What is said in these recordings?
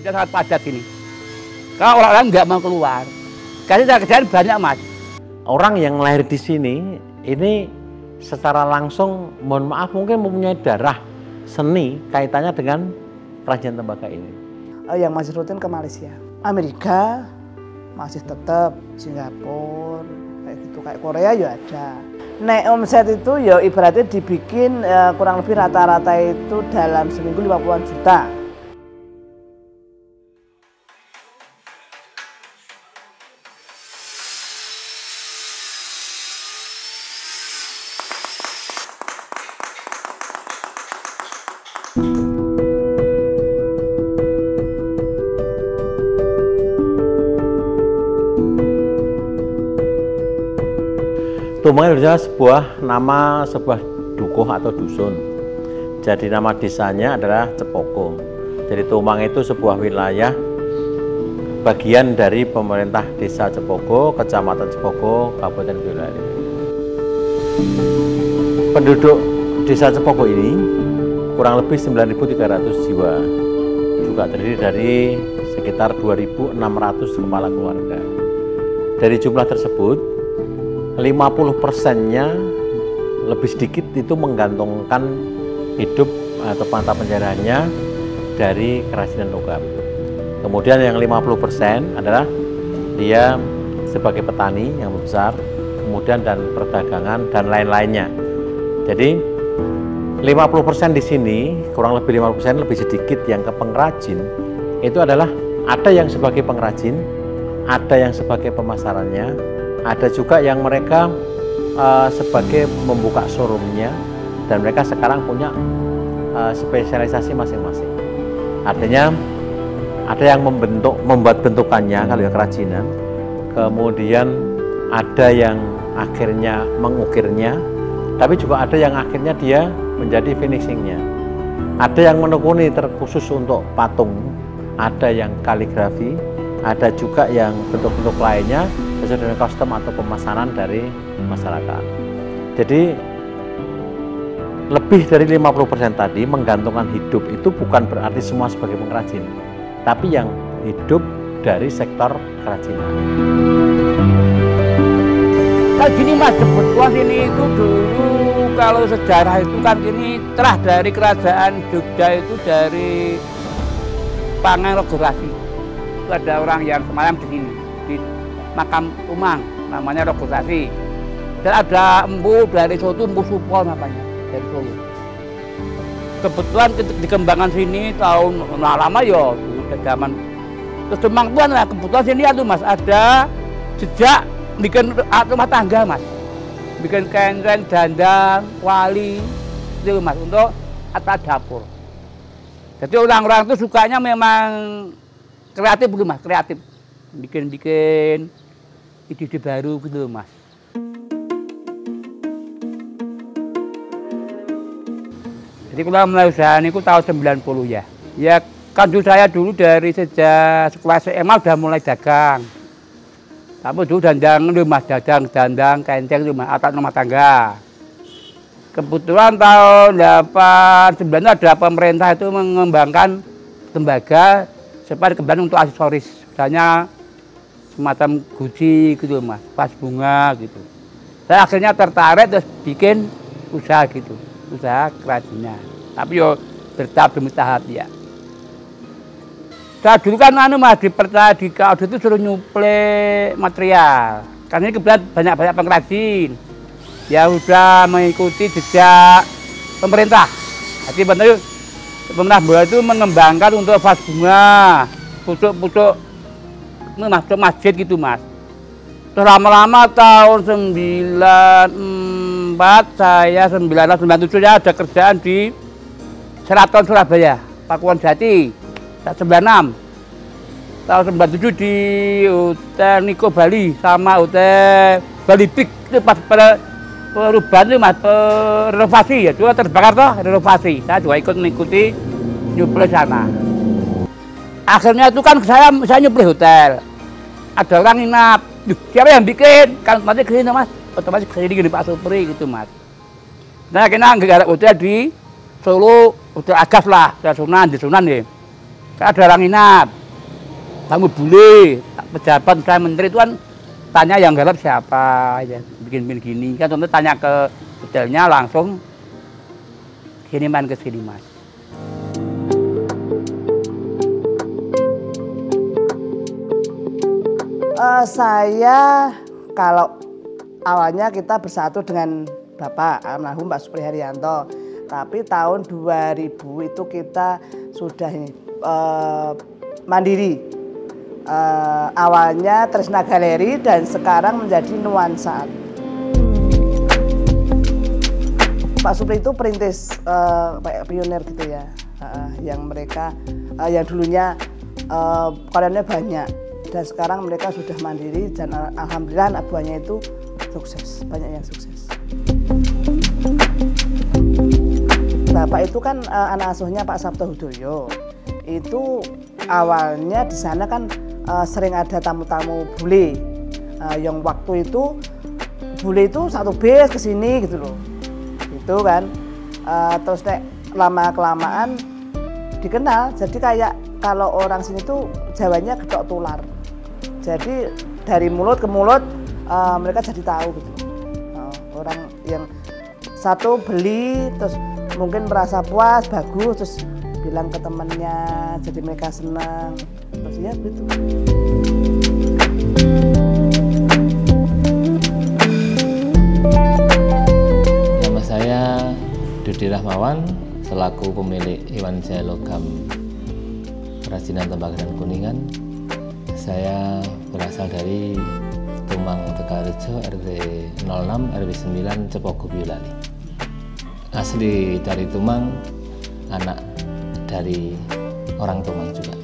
penduduknya sangat padat ini. Kalau orang-orang nggak mau keluar, karena kerjaan banyak mas. Orang yang lahir di sini ini secara langsung, mohon maaf mungkin mempunyai darah seni kaitannya dengan kerajinan tembaga ini. Yang masih rutin ke Malaysia, Amerika masih tetap, Singapura, kayak gitu, kayak Korea ya ada. Nek omset itu ya ibaratnya dibikin kurang lebih rata-rata itu dalam seminggu 50-an juta. Tumang itu sebuah nama sebuah dukuh atau dusun. Jadi nama desanya adalah Cepoko. Jadi Tumang itu sebuah wilayah bagian dari pemerintah desa Cepoko, kecamatan Cepoko, Kabupaten Boyolali. Penduduk desa Cepoko ini kurang lebih 9.300 jiwa. Juga terdiri dari sekitar 2.600 kepala keluarga. Dari jumlah tersebut 50%-nya lebih sedikit itu menggantungkan hidup atau mata pencahariannya dari kerajinan logam. Kemudian yang 50% adalah dia sebagai petani yang besar, kemudian dan perdagangan dan lain-lainnya. Jadi 50% di sini, kurang lebih 50% lebih sedikit yang ke pengrajin, itu adalah ada yang sebagai pengrajin, ada yang sebagai pemasarannya, ada juga yang mereka sebagai membuka showroomnya, dan mereka sekarang punya spesialisasi masing-masing. Artinya ada yang membuat bentukannya kalau ya kerajinan, kemudian ada yang akhirnya mengukirnya, tapi juga ada yang akhirnya dia menjadi finishingnya. Ada yang menekuni terkhusus untuk patung, ada yang kaligrafi, ada juga yang bentuk-bentuk lainnya sesuai dengan custom atau pemasaran dari masyarakat. Jadi lebih dari 50% tadi menggantungkan hidup itu bukan berarti semua sebagai pengrajin, tapi yang hidup dari sektor kerajinan. Kayak gini mas, kebetulan ini itu dulu kalau sejarah itu kan ini telah dari kerajaan Jogja itu dari Pangerogorasi. Itu ada orang yang semalam di sini, di makam Tumang, namanya Rogosasi. Dan ada empu dari Solo, empu Supol namanya, dari Solo. Kebetulan dikembangkan sini tahun lama ya, udah zaman. Terus Tumang Tuan lah, kebetulan sini itu mas ada jejak bikin rumah tangga mas, bikin kenteng, dandang, wali, itu mas untuk atap dapur. Jadi orang-orang itu sukanya memang kreatif dulu mas, kreatif, bikin ide-ide baru gitu mas. Jadi kalau mulai usaha ini tahun 90 ya. Ya kan dulu saya dulu dari sejak sekolah SMA udah mulai dagang. Tapi dulu dandang mas, dandang, kenteng rumah, atap rumah tangga. Kebetulan tahun 89 ada pemerintah itu mengembangkan tembaga supaya dikembangkan untuk aksesoris. Misalnya semacam guci gitu mas, vas bunga gitu. Saya akhirnya tertarik terus bikin usaha gitu, usaha kerajinan. Tapi yo bertahap demi tahap ya. Saya dulu kan mas di Kaudo itu suruh nyuplai material. Karena ini kebetulan banyak pengrajin. Ya udah mengikuti jejak pemerintah. Jadi benar pemerintah itu mengembangkan untuk vas bunga, pucuk-pucuk masuk masjid gitu mas. Terus lama-lama tahun 94 saya 97 ya ada kerjaan di Seraton Surabaya, Pakuan Jati. Tahun 96 tahun 97 di Hotel Niko Bali sama Hotel Bali Big itu pas pada perubahan itu mas, renovasi ya, juga terbakar toh renovasi. Saya juga ikut mengikuti nyuplai sana. Akhirnya itu kan saya nyuplai hotel. Ada orang nginap, siapa yang bikin? Kan otomatis kesini mas, otomatis kesini di Pak Supri gitu mas. Nah kena nggak ada hotel di Solo, Hotel Agas lah, di Sunan ya. Ada orang minat, tamu bule, pejabat, misalnya menteri itu kan tanya yang garap siapa, ya, bikin gini. Kan contoh tanya ke hotelnya langsung, sini man ke sini mas. Saya kalau awalnya kita bersatu dengan Bapak almarhum Pak Supri Haryanto, tapi tahun 2000 itu kita sudah mandiri. Awalnya Tresna Galeri dan sekarang menjadi Nuansa. Pak Supri itu perintis pionir gitu ya, yang mereka yang dulunya karyawannya banyak dan sekarang mereka sudah mandiri dan alhamdulillah anak buahnya itu sukses, banyak yang sukses. Bapak itu kan anak asuhnya Pak Sabto Hudoyo. Itu awalnya di sana kan sering ada tamu-tamu bule. Yang waktu itu bule itu satu bis ke sini gitu loh. Itu kan terus lama-kelamaan dikenal. Jadi kayak kalau orang sini tuh Jawanya gedok tular. Jadi dari mulut ke mulut mereka jadi tahu gitu. Orang yang satu beli terus mungkin merasa puas, bagus, terus bilang ke temannya, jadi mereka senang. Terus ya gitu. Nama saya Dudi Rahmawan, selaku pemilik Iwan Jaya Logam Kerajinan Tembaga dan Kuningan. Saya berasal dari Tumang Tegalrejo, RT 06 RW 9 Cepogo Biolali. Asli dari Tumang, anak dari orang Tumang juga.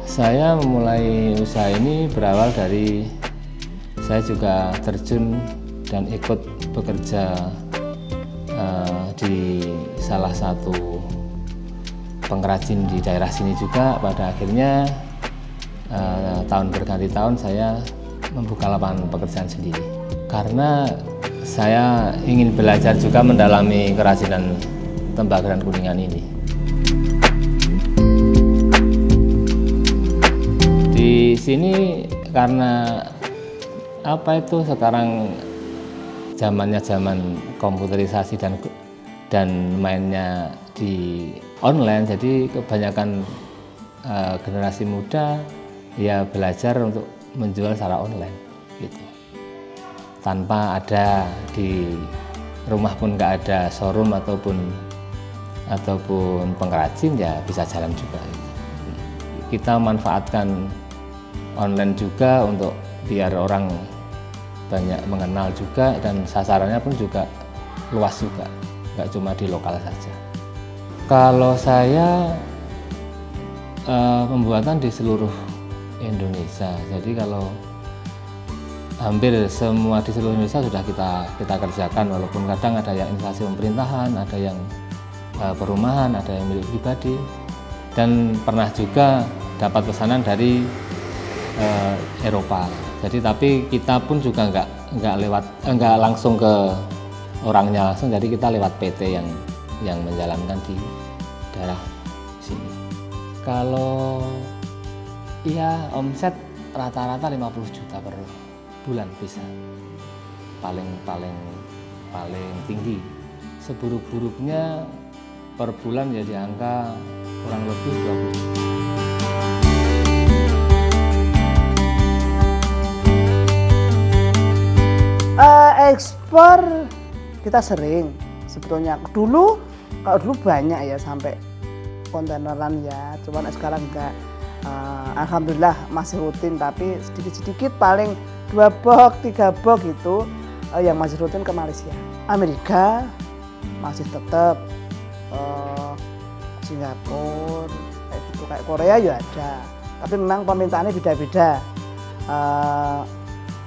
Saya memulai usaha ini berawal dari saya juga terjun dan ikut bekerja di salah satu pengrajin di daerah sini juga. Pada akhirnya tahun berganti tahun saya membuka lapangan pekerjaan sendiri karena saya ingin belajar juga mendalami kerajinan tembaga dan kuningan ini. Di sini karena apa itu sekarang zamannya zaman komputerisasi dan mainnya di online, jadi kebanyakan generasi muda ya belajar untuk menjual secara online gitu. Tanpa ada di rumah pun nggak ada showroom ataupun pengrajin ya bisa jalan juga. Kita manfaatkan online juga untuk biar orang banyak mengenal juga dan sasarannya pun juga luas juga, nggak cuma di lokal saja. Kalau saya pembuatan di seluruh Indonesia, jadi kalau hampir semua di seluruh Indonesia sudah kita kerjakan, walaupun kadang ada yang instansi pemerintahan, ada yang perumahan, ada yang milik pribadi, dan pernah juga dapat pesanan dari Eropa. Jadi tapi kita pun juga nggak langsung ke orangnya langsung, jadi kita lewat PT yang menjalankan di daerah sini. Kalau ya omset rata-rata 50 juta per bulan bisa, paling tinggi. Seburuk-buruknya per bulan ya di angka kurang lebih 20 juta. Ekspor kita sering sebetulnya. Kalau dulu banyak ya sampai kontaineran ya, cuman sekarang enggak. Alhamdulillah masih rutin, tapi sedikit-sedikit paling 2 box, 3 box gitu yang masih rutin ke Malaysia. Amerika masih tetap, Singapura, kayak gitu, kayak Korea ya ada. Tapi memang permintaannya beda-beda.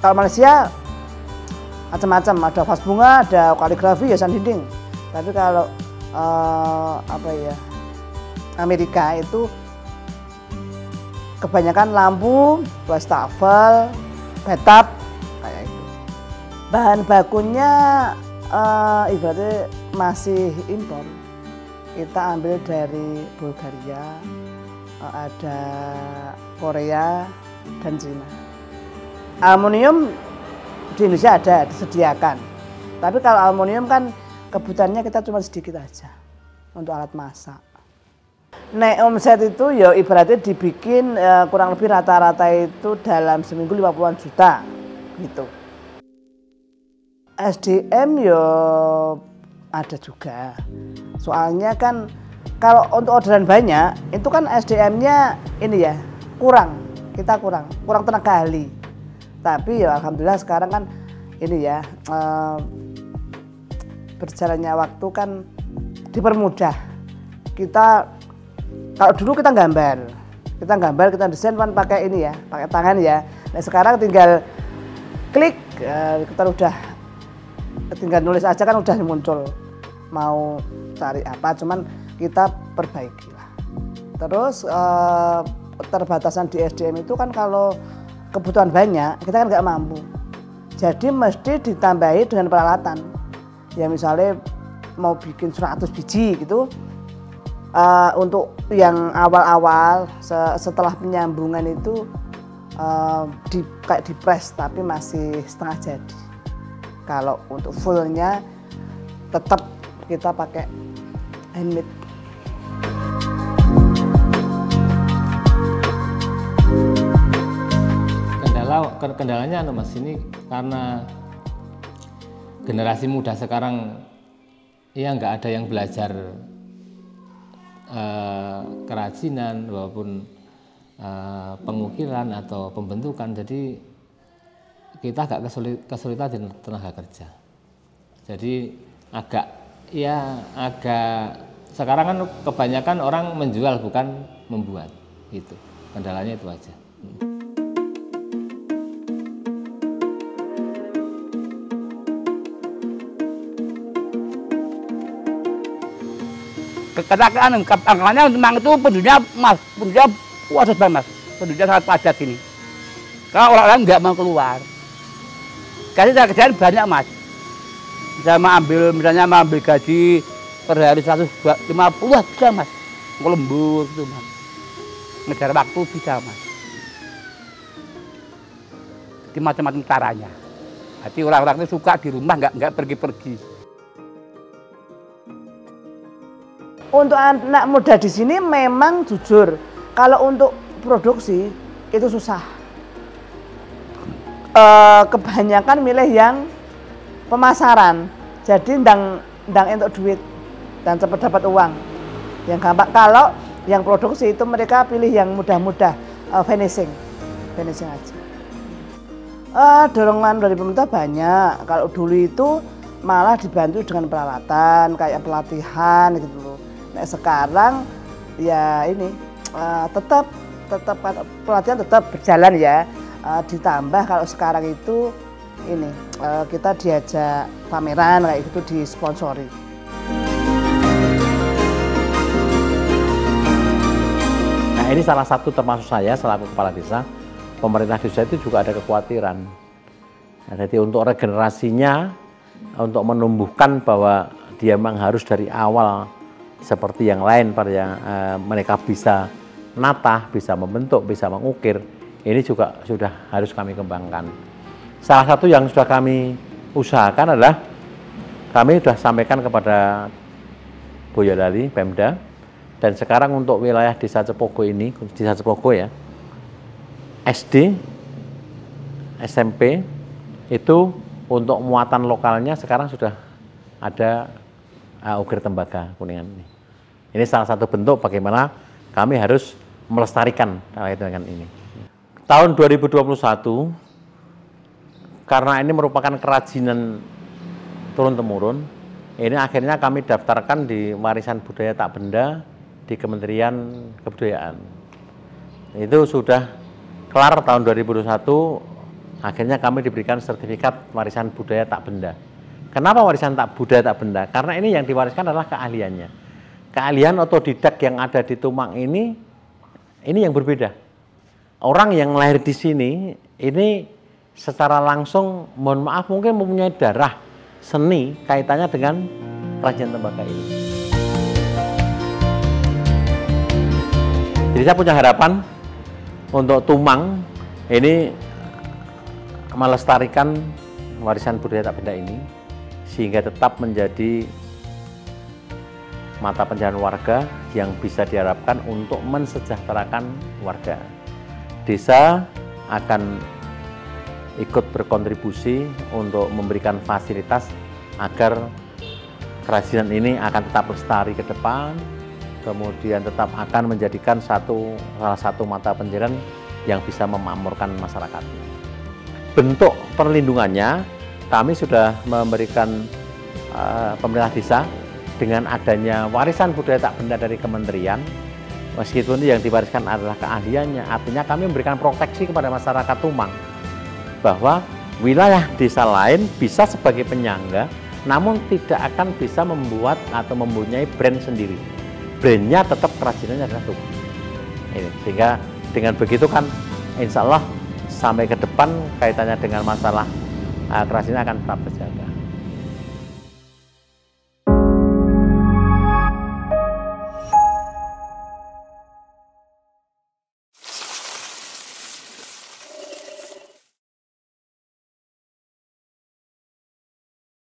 Kalau Malaysia macam-macam, ada vas bunga, ada kaligrafi, hiasan dinding. Tapi kalau Amerika itu kebanyakan lampu, wastafel, batap kayak itu. Bahan bakunya ibaratnya masih impor. kita ambil dari Bulgaria, ada Korea, dan Cina. Aluminium di Indonesia ada, disediakan. Tapi kalau aluminium kan kebutuhannya kita cuma sedikit aja untuk alat masak. Nek omset itu ya ibaratnya dibikin kurang lebih rata-rata itu dalam seminggu 50-an juta gitu. SDM ya ada juga. Soalnya kan kalau untuk orderan banyak itu kan SDM-nya ini ya kurang. Kita kurang tenaga ahli. Tapi ya alhamdulillah sekarang kan ini ya berjalannya waktu kan dipermudah. Kita kalau dulu kita gambar, kita desain kan pakai ini ya, pakai tangan ya. Nah sekarang tinggal klik, kita udah tinggal nulis aja kan udah muncul. Mau cari apa, cuman kita perbaiki lah. Terus keterbatasan di SDM itu kan kalau kebutuhan banyak, kita kan nggak mampu. Jadi mesti ditambahi dengan peralatan. Ya misalnya mau bikin 100 biji gitu. Untuk yang awal-awal setelah penyambungan itu kayak dipres tapi masih setengah jadi. Kalau untuk fullnya tetap kita pakai handmade. Kendalanya Mas, ini karena generasi muda sekarang ya nggak ada yang belajar kerajinan walaupun pengukiran atau pembentukan, jadi kita agak kesulitan di tenaga kerja. Jadi agak sekarang kan kebanyakan orang menjual bukan membuat, gitu. Kendalanya itu aja. Katakan anggarannya memang itu penduduknya mas, penduduknya puas banget mas, penduduknya sangat padat ini. Kalau orang-orang nggak mau keluar, kasih saya kerjaan banyak mas. Bisa misalnya ambil gaji per hari 150 bisa mas, lembur itu mas, ngejar waktu bisa mas. Jadi macam-macam caranya. Jadi orang-orang itu suka di rumah nggak pergi-pergi. Untuk anak muda di sini memang jujur, kalau untuk produksi itu susah. Kebanyakan milih yang pemasaran, jadi ndang untuk duit dan cepat dapat uang. Yang gampang. Kalau yang produksi itu mereka pilih yang mudah-mudah, finishing aja. Dorongan dari pemerintah banyak. Kalau dulu itu malah dibantu dengan peralatan kayak pelatihan gitu loh. Nah, sekarang ya ini tetap pelatihan tetap berjalan ya, ditambah kalau sekarang itu ini kita diajak pameran kayak gitu, disponsori. Nah ini salah satu termasuk saya selaku kepala desa, pemerintah desa itu juga ada kekhawatiran. Nah, jadi untuk regenerasinya, untuk menumbuhkan bahwa dia memang harus dari awal seperti yang lain pada yang mereka bisa menata, bisa membentuk, bisa mengukir, ini juga sudah harus kami kembangkan. Salah satu yang sudah kami usahakan adalah kami sudah sampaikan kepada Boyolali, Pemda, dan sekarang untuk wilayah Desa Cepogo ini, Desa Cepogo ya, SD, SMP itu untuk muatan lokalnya sekarang sudah ada ukir tembaga Kuningan ini. Ini salah satu bentuk bagaimana kami harus melestarikan dengan ini. Tahun 2021, karena ini merupakan kerajinan turun-temurun, ini akhirnya kami daftarkan di Warisan Budaya Tak Benda di Kementerian Kebudayaan. Itu sudah kelar tahun 2021, akhirnya kami diberikan sertifikat Warisan Budaya Tak Benda. Kenapa warisan budaya tak benda? Karena ini yang diwariskan adalah keahliannya. Keahlian otodidak yang ada di Tumang ini yang berbeda. Orang yang lahir di sini, ini secara langsung, mohon maaf mungkin mempunyai darah seni kaitannya dengan kerajinan tembaga ini. Jadi saya punya harapan untuk Tumang ini melestarikan warisan budaya tak benda ini sehingga tetap menjadi mata pencaharian warga yang bisa diharapkan untuk mensejahterakan warga. Desa akan ikut berkontribusi untuk memberikan fasilitas agar kerajinan ini akan tetap lestari ke depan, kemudian tetap akan menjadikan salah satu mata pencaharian yang bisa memakmurkan masyarakat. Bentuk perlindungannya kami sudah memberikan pemerintah desa dengan adanya warisan budaya tak benda dari kementerian. Meskipun yang diwariskan adalah keahliannya, artinya kami memberikan proteksi kepada masyarakat Tumang bahwa wilayah desa lain bisa sebagai penyangga, namun tidak akan bisa membuat atau mempunyai brand sendiri. Brandnya tetap kerajinannya adalah Tumang. Ini, sehingga dengan begitu kan insya Allah sampai ke depan kaitannya dengan masalah kerajinan akan tetap terjaga.